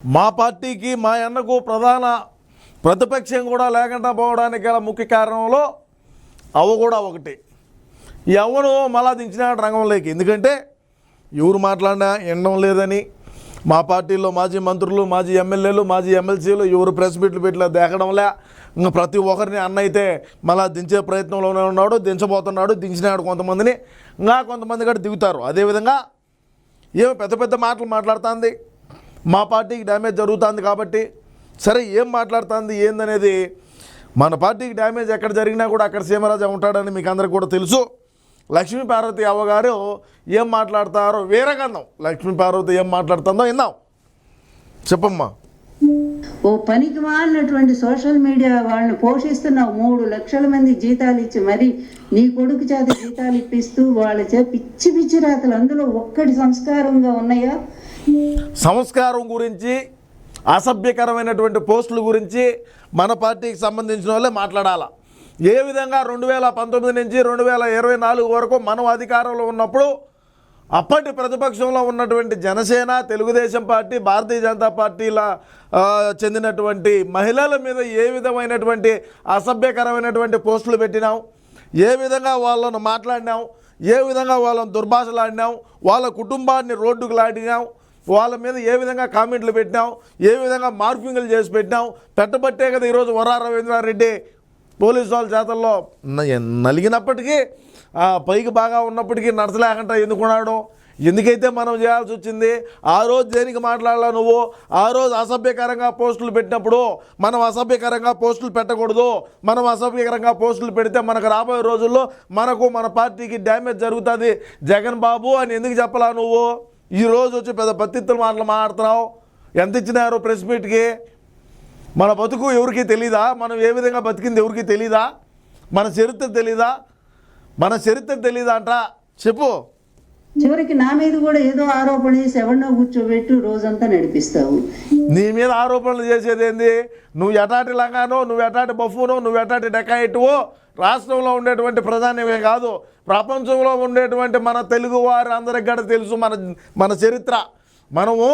మా పార్టీకి మా అన్నకు ప్రధాన ప్రతిపక్షం కూడా లేకుండా పోవడానికి గల ముఖ్య కారణంలో అవ కూడా ఒకటి. ఈ అవ్వను మళ్ళా దించినాడు రంగంలోకి. ఎందుకంటే ఎవరు మాట్లాడినా వినడం లేదని మా పార్టీలో మాజీ మంత్రులు, మాజీ ఎమ్మెల్యేలు, మాజీ ఎమ్మెల్సీలు ఎవరు ప్రెస్ మీట్లు పెట్టిలా దేకడంలే. ఇంకా ప్రతి ఒక్కరిని అన్న అయితే మళ్ళా దించే ప్రయత్నంలోనే ఉన్నాడు, దించబోతున్నాడు, దించినాడు కొంతమందిని, ఇంకా కొంతమంది కూడా దిగుతారు. అదేవిధంగా ఏమి పెద్ద పెద్ద మాటలు మాట్లాడుతుంది, మా పార్టీకి డ్యామేజ్ జరుగుతుంది. కాబట్టి సరే ఏం మాట్లాడుతుంది ఏందనేది, మన పార్టీకి డ్యామేజ్ ఎక్కడ జరిగినా కూడా అక్కడ సీమరాజా ఉంటాడని మీకు అందరికీ కూడా తెలుసు. లక్ష్మీ పార్వతి అవ్వగారు ఏం మాట్లాడతారో వీరగంధం, లక్ష్మీ పార్వతి ఏం మాట్లాడుతుందో విందాం. చెప్పమ్మా. ఓ పనికి మాలినటువంటి సోషల్ మీడియా వాళ్ళని పోషిస్తున్నావు. 3 లక్షల మంది జీతాలు ఇచ్చి మరి నీ కొడుకు చేత జీతాలు ఇప్పిస్తూ వాళ్ళ చే పిచ్చి పిచ్చి రాతలు, అందులో ఒక్కటి సంస్కారంగా ఉన్నాయా? సంస్కారం గురించి, అసభ్యకరమైనటువంటి పోస్టుల గురించి మన పార్టీకి సంబంధించిన వాళ్ళే మాట్లాడాలా. ఏ విధంగా 2019 నుంచి 2024 వరకు మనం అధికారంలో ఉన్నప్పుడు అప్పటి ప్రతిపక్షంలో ఉన్నటువంటి జనసేన, తెలుగుదేశం పార్టీ, భారతీయ జనతా పార్టీల చెందినటువంటి మహిళల మీద ఏ విధమైనటువంటి అసభ్యకరమైనటువంటి పోస్టులు పెట్టినాం, ఏ విధంగా వాళ్ళను మాట్లాడినాం, ఏ విధంగా వాళ్ళని దుర్భాషలాడినాం, వాళ్ళ కుటుంబాన్ని రోడ్డుకు లాడినాం, వాళ్ళ మీద ఏ విధంగా కామెంట్లు పెట్టినాం, ఏ విధంగా మార్ఫింగ్లు చేసి పెట్టినాం. పెట్టబట్టే కదా ఈరోజు వరా రవీంద్రారెడ్డి పోలీసు వాళ్ళ చేతల్లో నలిగినప్పటికీ, పైకి బాగా ఉన్నప్పటికీ నడచలేకుండా ఎందుకున్నాడు? ఎందుకైతే మనం చేయాల్సి వచ్చింది? ఆ రోజు దేనికి మాట్లాడాలా నువ్వు? ఆ రోజు అసభ్యకరంగా పోస్టులు పెట్టినప్పుడు మనం అసభ్యకరంగా పోస్టులు పెట్టకూడదు. మనం అసభ్యకరంగా పోస్టులు పెడితే మనకు రాబోయే రోజుల్లో మన పార్టీకి డ్యామేజ్ జరుగుతుంది జగన్ బాబు అని ఎందుకు చెప్పలా నువ్వు? ఈరోజు వచ్చి పెద్ద పత్తిత్తులు మాట్లాడుతున్నావు. ఎంత ఇచ్చినారు ప్రెస్ మీట్కి? మన బతుకు ఎవరికి తెలీదా? మనం ఏ విధంగా బతికింది ఎవరికి తెలీదా? మన చరిత్ర తెలీదా? మన చరిత్ర తెలీదా అంట? చెప్పు. చివరికి నా మీద కూడా ఏదో ఆరోపణ చేసి ఎవరినో కూర్చోబెట్టి రోజంతా నడిపిస్తావు. నీ మీద ఆరోపణలు చేసేది ఏంది? నువ్వు ఎటాటి లంగానో, నువ్వు ఎటాటి బఫూనో, నువ్వు ఎటాటి డెకాయిటువో రాష్ట్రంలో ఉండేటువంటి ప్రధానమే కాదు, ప్రపంచంలో ఉండేటువంటి మన తెలుగు వారు అందరికి కూడా తెలుసు మన చరిత్ర. మనము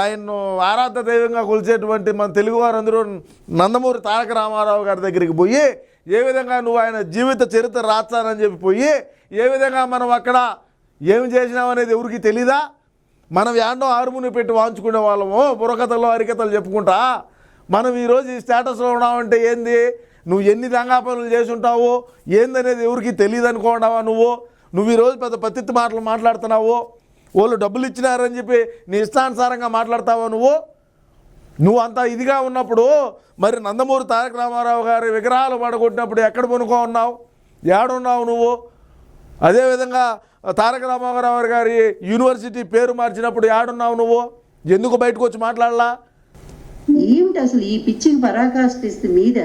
ఆయన్ను ఆరాధ్య దైవంగా కొలిచేటువంటి మన తెలుగువారు అందరూ నందమూరి తారక రామారావు గారి దగ్గరికి పోయి ఏ విధంగా నువ్వు ఆయన జీవిత చరిత్ర రాస్తానని చెప్పి పోయి ఏ విధంగా మనం అక్కడ ఏమి చేసినామనేది ఎవరికి తెలీదా? మనం ఏండో ఆరుముని పెట్టి వాంచుకునే వాళ్ళము, బుర్రకథలు హరికథలు చెప్పుకుంటా. మనం ఈరోజు ఈ స్టేటస్లో ఉన్నామంటే ఏంది? నువ్వు ఎన్ని దంగా పనులు చేసి ఉంటావు ఏందనేది ఎవరికి తెలియదు అనుకోండావా నువ్వు ఈరోజు పెద్ద పత్తిత్తి మాటలు మాట్లాడుతున్నావు. వాళ్ళు డబ్బులు ఇచ్చినారని చెప్పి నీ ఇష్టానుసారంగా మాట్లాడతావా నువ్వు అంత ఇదిగా ఉన్నప్పుడు మరి నందమూరి తారక రామారావు గారి విగ్రహాలు పడగొట్టినప్పుడు ఎక్కడ పనుకో ఉన్నావు? ఏడున్నావు నువ్వు? అదేవిధంగా తారక రామారావు గారి యూనివర్సిటీ పేరు మార్చినప్పుడు ఏడున్నావు నువ్వు? ఎందుకు బయటకు వచ్చి మాట్లాడలా? ఏమిటి అసలు ఈ పిచ్చికి పరాకాష్ఠిస్తే మీద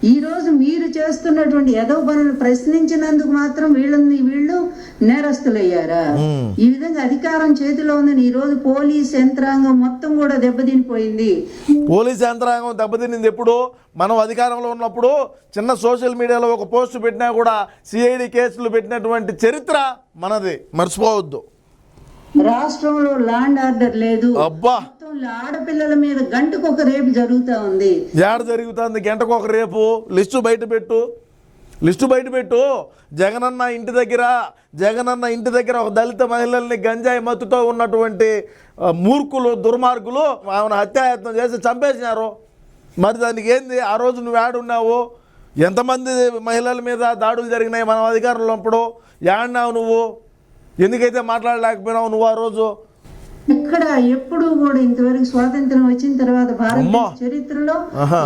ఈ రోజు మీరు చేస్తున్నటువంటి ఎదవ పనులు ప్రశ్నించినందుకు మాత్రం వీళ్ళు నేరస్తులయ్యారా? ఈ విధంగా అధికారం చేతిలో ఉందని ఈ రోజు పోలీస్ యంత్రాంగం మొత్తం కూడా దెబ్బతినిపోయింది. పోలీస్ యంత్రాంగం దెబ్బతినింది ఎప్పుడు? మనం అధికారంలో ఉన్నప్పుడు చిన్న సోషల్ మీడియాలో ఒక పోస్ట్ పెట్టినా కూడా సిఐడి కేసులు పెట్టినటువంటి చరిత్ర మనది, మర్చిపోవద్దు. రాష్ట్రంలో ల్యాండ్ ఆర్డర్ లేదు. అబ్బా, ఆడపిల్లల మీద గంటకు ఒక రేపు జరుగుతూ ఉంది. ఏడ జరుగుతుంది? గంటకు ఒక రేపు. లిస్టు బయట పెట్టు. జగనన్న ఇంటి దగ్గర ఒక దళిత మహిళల్ని గంజాయి మత్తుతో ఉన్నటువంటి మూర్ఖులు, దుర్మార్గులు ఆమెను హత్యాయత్నం చేసి చంపేసినారు. మరి దానికి ఏంది? ఆ రోజు నువ్వు ఏడున్నావు? ఎంతమంది మహిళల మీద దాడులు జరిగినాయి మనం అధికారంలో ఉన్నప్పుడు? ఏడున్నావు నువ్వు? ఎందుకైతే మాట్లాడలేకపోయినావు నువ్వు ఆ రోజు? ఎక్కడ ఎప్పుడు కూడా ఇంతవరకు స్వాతంత్రం వచ్చిన తర్వాత భారత చరిత్రలో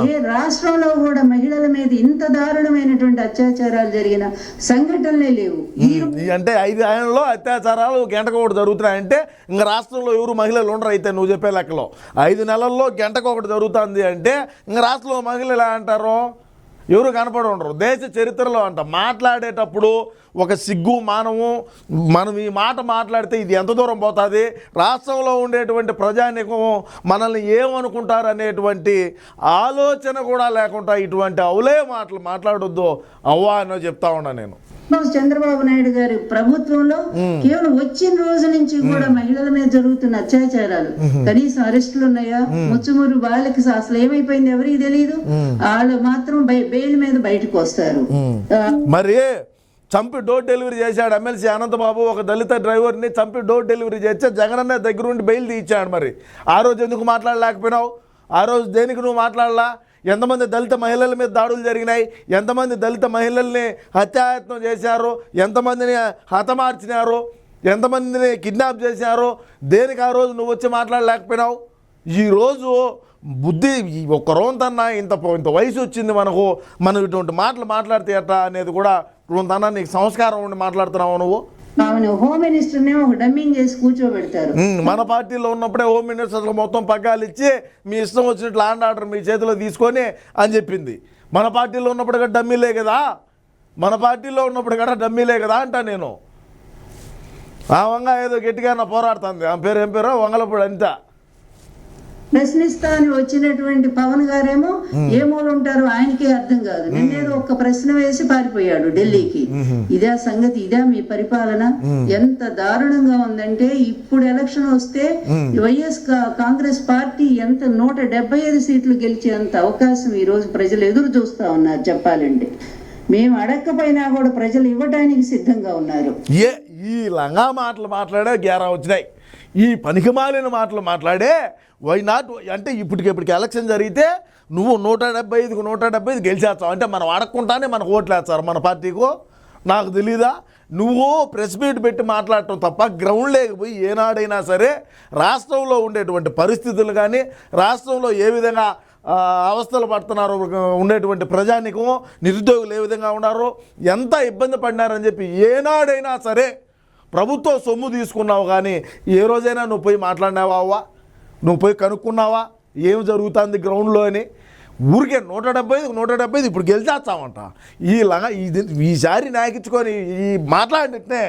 ఏ రాష్ట్రంలో కూడా మహిళల మీద ఇంత దారుణమైనటువంటి అత్యాచారాలు జరిగిన సంఘటనలే లేవు. అంటే 5 ఏళ్లలో అత్యాచారాలు గంటకు ఒకటి జరుగుతున్నాయంటే ఇంకా రాష్ట్రంలో ఎవరు మహిళలు ఉండరు. అయితే నువ్వు చెప్పే లెక్కలో 5 నెలల్లో గంటకు ఒకటి జరుగుతుంది అంటే ఇంకా రాష్ట్రంలో మహిళలు ఎలా అంటారు? ఎవరు కనపడి ఉండరు. దేశ చరిత్రలో అంట మాట్లాడేటప్పుడు ఒక సిగ్గు మానము. మనం ఈ మాట మాట్లాడితే ఇది ఎంత దూరం పోతుంది? రాష్ట్రంలో ఉండేటువంటి ప్రజానీకం మనల్ని ఏమనుకుంటారు అనేటువంటి ఆలోచన కూడా లేకుండా ఇటువంటి అవులే మాటలు మాట్లాడొద్దు అవ్వా అని చెప్తా ఉన్నా నేను. చంద్రబాబు నాయుడు గారి ప్రభుత్వంలో కేవలం వచ్చిన రోజు నుంచి కూడా మహిళల మీద జరుగుతున్న అత్యాచారాలు, కనీసం అరెస్టులు ఉన్నాయా? ముచ్చుమురు వాళ్ళకి అసలు ఏమైపోయింది ఎవరికి తెలియదు. వాళ్ళు మాత్రం బెయిల్ మీద బయటకు వస్తారు. మరి చంపి డోర్ డెలివరీ చేశాడు ఎమ్మెల్సీ అనంతబాబు, ఒక దళిత డ్రైవర్ని చంపి డోర్ డెలివరీ చేస్తే జగనన్న దగ్గర ఉండి బెయిల్ తీయించాడు. మరి ఆ రోజు ఎందుకు మాట్లాడలేకపోయినావు? ఆ రోజు దేనికి నువ్వు మాట్లాడలా? ఎంతమంది దళిత మహిళల మీద దాడులు జరిగినాయి, ఎంతమంది దళిత మహిళల్ని హత్యాయత్నం చేశారు, ఎంతమందిని హతమార్చినారు, ఎంతమందిని కిడ్నాప్ చేశారు, దేనికి ఆ రోజు నువ్వు వచ్చి మాట్లాడలేకపోయినావు? ఈరోజు బుద్ధి ఒక్క రోజుతన్నా ఇంత వయసు వచ్చింది మనకు, మనం ఇటువంటి మాటలు మాట్లాడితే ఎట్లా అనేది కూడా రోజుతన్నా నీకు సంస్కారం ఉండి మాట్లాడుతున్నావు నువ్వు. అవును, హోమ్ మినిస్టర్నే ఒక డమ్మింగ్ చేసి కూర్చోబెడతారు. మన పార్టీలో ఉన్నప్పుడే హోమ్ మినిస్టర్ మొత్తం పగ్గాలు ఇచ్చి మీ ఇష్టం వచ్చినట్లు ల్యాండ్ ఆర్డర్ మీ చేతిలో తీసుకొని అని చెప్పింది. మన పార్టీలో ఉన్నప్పుడు కూడా డమ్మీలే కదా, మన పార్టీలో ఉన్నప్పుడు కూడా డమ్మీలే కదా అంటా నేను. ఆ వంగ ఏదో గట్టిగా పోరాడుతుంది, ఆ పేరు ఏం పేరు, వంగలపూడి అంతా. ప్రశ్నిస్తా అని వచ్చినటువంటి పవన్ గారేమో ఏ మూల ఉంటారు ఆయనకే అర్థం కాదు. నిన్నేదో ఒక్క ప్రశ్న వేసి పారిపోయాడు ఢిల్లీకి. ఇదే సంగతి, ఇదే మీ పరిపాలన? ఎంత దారుణంగా ఉందంటే ఇప్పుడు ఎలక్షన్ వస్తే వైఎస్ కాంగ్రెస్ పార్టీ ఎంత 175 సీట్లు గెలిచేంత అవకాశం ఈ రోజు ప్రజలు ఎదురు చూస్తా ఉన్నారు. చెప్పాలంటే మేము అడగకపోయినా కూడా ప్రజలు ఇవ్వడానికి సిద్ధంగా ఉన్నారు. ఈ లంగా మాటలు మాట్లాడే గేరా వచ్చినాయి, ఈ పనికిమాలిన మాటలు మాట్లాడే వై నాట్ అంటే ఇప్పటికి ఎలక్షన్ జరిగితే నువ్వు 175కు 175 గెలిచేస్తావు అంటే మనం అడగకుండానే మనకు ఓట్లు వేస్తారు మన పార్టీకు. నాకు తెలీదా? నువ్వు ప్రెస్ మీట్ పెట్టి మాట్లాడటం తప్ప గ్రౌండ్ లేకపోయి ఏనాడైనా సరే రాష్ట్రంలో ఉండేటువంటి పరిస్థితులు కానీ, రాష్ట్రంలో ఏ విధంగా అవస్థలు పడుతున్నారు ఉండేటువంటి ప్రజానికము, నిరుద్యోగులు ఏ విధంగా ఉన్నారో, ఎంత ఇబ్బంది పడినారని చెప్పి ఏనాడైనా సరే ప్రభుత్వ సొమ్ము తీసుకున్నావు కానీ ఏ రోజైనా నువ్వు పోయి మాట్లాడినావా? నువ్వు పోయి కనుక్కున్నావా ఏం జరుగుతుంది గ్రౌండ్లో అని? ఊరికే 175 ఇప్పుడు గెలిచేస్తామంట. ఈసారి నాయకించుకొని ఈ మాట్లాడినట్టే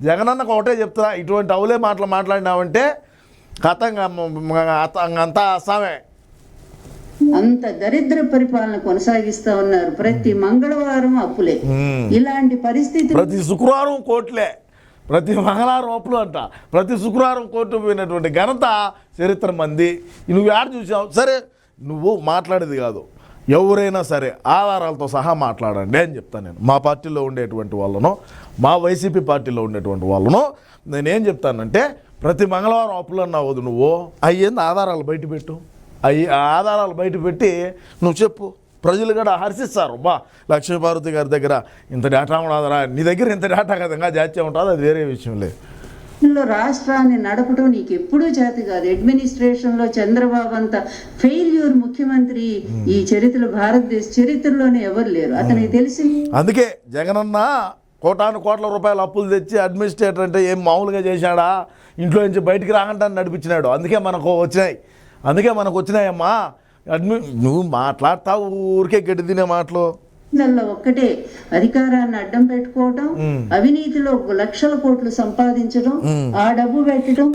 జగనన్నకు ఒకటే చెప్తున్నా, ఇటువంటి అవులే మాటలు మాట్లాడినావంటే కథంగా అంతా అస్సామే. అంత దరిద్ర పరిపాలన కొనసాగిస్తా ఉన్నారు. ప్రతి మంగళవారం అప్పులే, ఇలాంటి పరిస్థితి. ప్రతి శుక్రవారం కోట్లే, ప్రతి మంగళవారం అప్పులు అంట, ప్రతి శుక్రవారం కోర్టు పోయినటువంటి ఘనత చరిత్ర మంది. నువ్వు యాడ్ చూసావు? సరే, నువ్వు మాట్లాడేది కాదు, ఎవరైనా సరే ఆధారాలతో సహా మాట్లాడండి అని చెప్తాను నేను. మా పార్టీలో ఉండేటువంటి వాళ్ళను, మా వైసీపీ పార్టీలో ఉండేటువంటి వాళ్ళను నేనేం చెప్తానంటే, ప్రతి మంగళవారం అప్పులు అన్నావు నువ్వు, అయ్యేంది ఆధారాలు బయట పెట్టు, ఆధారాలు బయట పెట్టి నువ్వు చెప్పు. ప్రజలు కూడా హర్షిస్తారు. లక్ష్మీపార్వతి గారి దగ్గర ఇంత డేటా ఉండదురా, నీ దగ్గర ఇంత డేటా కదంగా జాత్యం ఉంటుంది, అది వేరే విషయం లేదు. రాష్ట్రాన్ని నడపడం నీకు ఎప్పుడూ చేత కాదు. అడ్మినిస్ట్రేషన్ లో చంద్రబాబు అంత ఫెయిల్యూర్ ముఖ్యమంత్రి ఈ చరిత్రలో, భారతదేశ చరిత్రలోనే ఎవరు లేరు, అతనికి తెలిసింది. అందుకే జగనన్న కోట్ల రూపాయల అప్పులు తెచ్చి అడ్మినిస్ట్రేటర్ అంటే ఏం మామూలుగా చేశాడా, ఇంట్లో నుంచి బయటికి రాకుండా నడిపించినాడు. అందుకే మనకు వచ్చినాయమ్మా. నువ్వు మాట్లాడతావు ఊరికే గడ్డి తినే మాటలు. ఒక్కటే అధికారాన్ని అడ్డం పెట్టుకోవటం, అవినీతిలో లక్షల కోట్లు సంపాదించడం, ఆ డబ్బు పెట్టడం,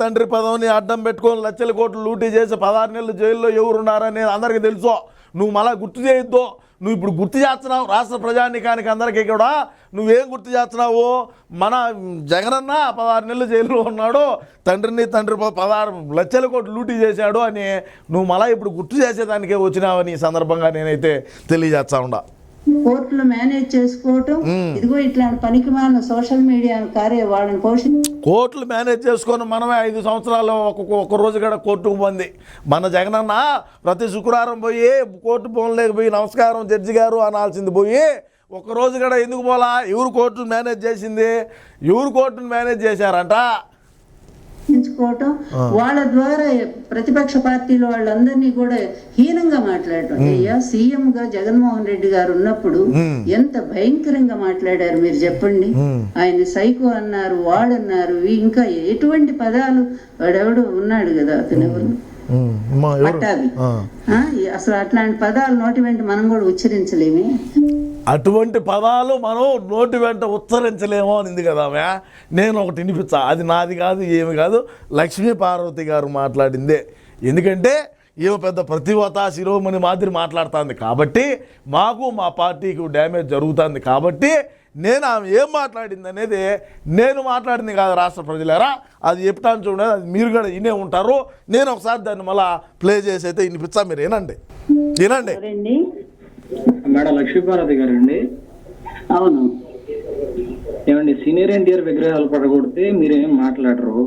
తండ్రి పదవిని అడ్డం పెట్టుకొని లక్షల కోట్లు లూటీ చేసి 16 నెలలు జైల్లో ఎవరున్నారని అందరికీ తెలుసు. నువ్వు మళ్ళా గుర్తు చేయొద్దు. నువ్వు ఇప్పుడు గుర్తు చేస్తున్నావు రాష్ట్ర ప్రజానీకానికి అందరికీ కూడా. నువ్వేం గుర్తు చేస్తున్నావు? మన జగనన్న 16 నెలలు జైల్లో ఉన్నాడు, తండ్రి 16 లక్షల కోట్లు లూటీ చేశాడు అని నువ్వు మళ్ళీ ఇప్పుడు గుర్తు చేసేదానికే వచ్చినావని ఈ సందర్భంగా నేనైతే తెలియజేస్తా ఉండా. కోర్టులు మేనేజ్ చేసుకోవటం, ఇదిగో ఇట్లాంటి పనికిమాలిన సోషల్ మీడియా వాళ్ళని కోర్టులు మేనేజ్ చేసుకొని మనమే 5 సంవత్సరాలు ఒక్క రోజు కూడా కోర్టుకు పోంది. మన జగనన్న ప్రతి శుక్రవారం పోయి కోర్టు పోలేకపోయి నమస్కారం జడ్జి గారు అనాల్సింది పోయి ఒక్కరోజు కూడా ఎందుకు పోలా? ఎవరు కోర్టును మేనేజ్ చేసింది? ఎవరు కోర్టును మేనేజ్ చేశారంట? వాళ్ళ ద్వారా ప్రతిపక్ష పార్టీలో వాళ్ళందరినీ కూడా హీనంగా మాట్లాడటం. అయ్యా, సీఎం గా జగన్మోహన్ రెడ్డి గారు ఉన్నప్పుడు ఎంత భయంకరంగా మాట్లాడారు మీరు చెప్పండి. ఆయన సైకో అన్నారు, వాడన్నారు, ఇంకా ఎటువంటి పదాలు. వాడెవడు ఉన్నాడు కదా, అతను ఎవరు, పట్టాభి. అసలు అట్లాంటి పదాలు నోటి వెంట మనం కూడా ఉచ్చరించలేమే. అటువంటి పదాలు మనం నోటి వెంట ఉచ్చరించలేమో అనింది కదా ఆమె. నేను ఒకటి వినిపించా, అది నాది కాదు, ఏమి కాదు, లక్ష్మీ పార్వతి గారు మాట్లాడిందే. ఎందుకంటే ఈమె పెద్ద ప్రతివత శిరోమణి మాదిరి మాట్లాడుతుంది కాబట్టి, మాకు మా పార్టీకి డ్యామేజ్ జరుగుతుంది కాబట్టి నేను ఆమె ఏం మాట్లాడింది అనేది నేను మాట్లాడింది కాదు రాష్ట్ర ప్రజలారా, అది చెప్తాను చూడండి, అది మీరు కూడా వినే ఉంటారు. నేను ఒకసారి దాన్ని మళ్ళీ ప్లే చేసి అయితే వినిపిస్తా, మీరు వినండి. ఎవరండి? మేడం లక్ష్మీపార్వతి గారు అండి. అవును. ఏమండి సీనియర్ ఎన్టీఆర్ విగ్రహాలు పడగొడితే మీరేం మాట్లాడరు?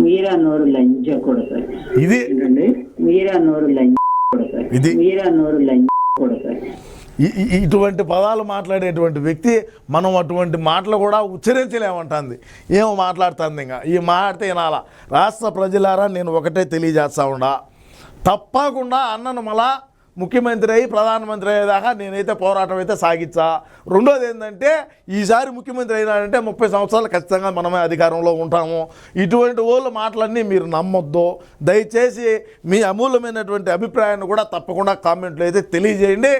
మీరా నోరు లంజ కొడతారు. ఇది ఏంటండి? మీరా నోరు లంజ కొడతారు. ఇది మీరా నోరు లంజ కొడతారు. ఇటువంటి పదాలు మాట్లాడేటువంటి వ్యక్తి మనం అటువంటి మాటలు కూడా ఉచ్చరించలేమంటుంది. ఏమో మాట్లాడుతుంది, ఇంకా ఈ మాట్లాడితే వినాలా. రాష్ట్ర ప్రజలారా, నేను ఒకటే తెలియజేస్తా ఉండా, తప్పకుండా అన్నను మళ్ళా ముఖ్యమంత్రి అయ్యి ప్రధానమంత్రి అయ్యేదాకా నేనైతే పోరాటం అయితే సాగించా. రెండోది ఏంటంటే, ఈసారి ముఖ్యమంత్రి అయినాడంటే 30 సంవత్సరాలు ఖచ్చితంగా మనమే అధికారంలో ఉంటాము. ఇటువంటి వాళ్ళ మాటలన్నీ మీరు నమ్మొద్దు. దయచేసి మీ అమూల్యమైనటువంటి అభిప్రాయాన్ని కూడా తప్పకుండా కామెంట్లో అయితే తెలియజేయండి.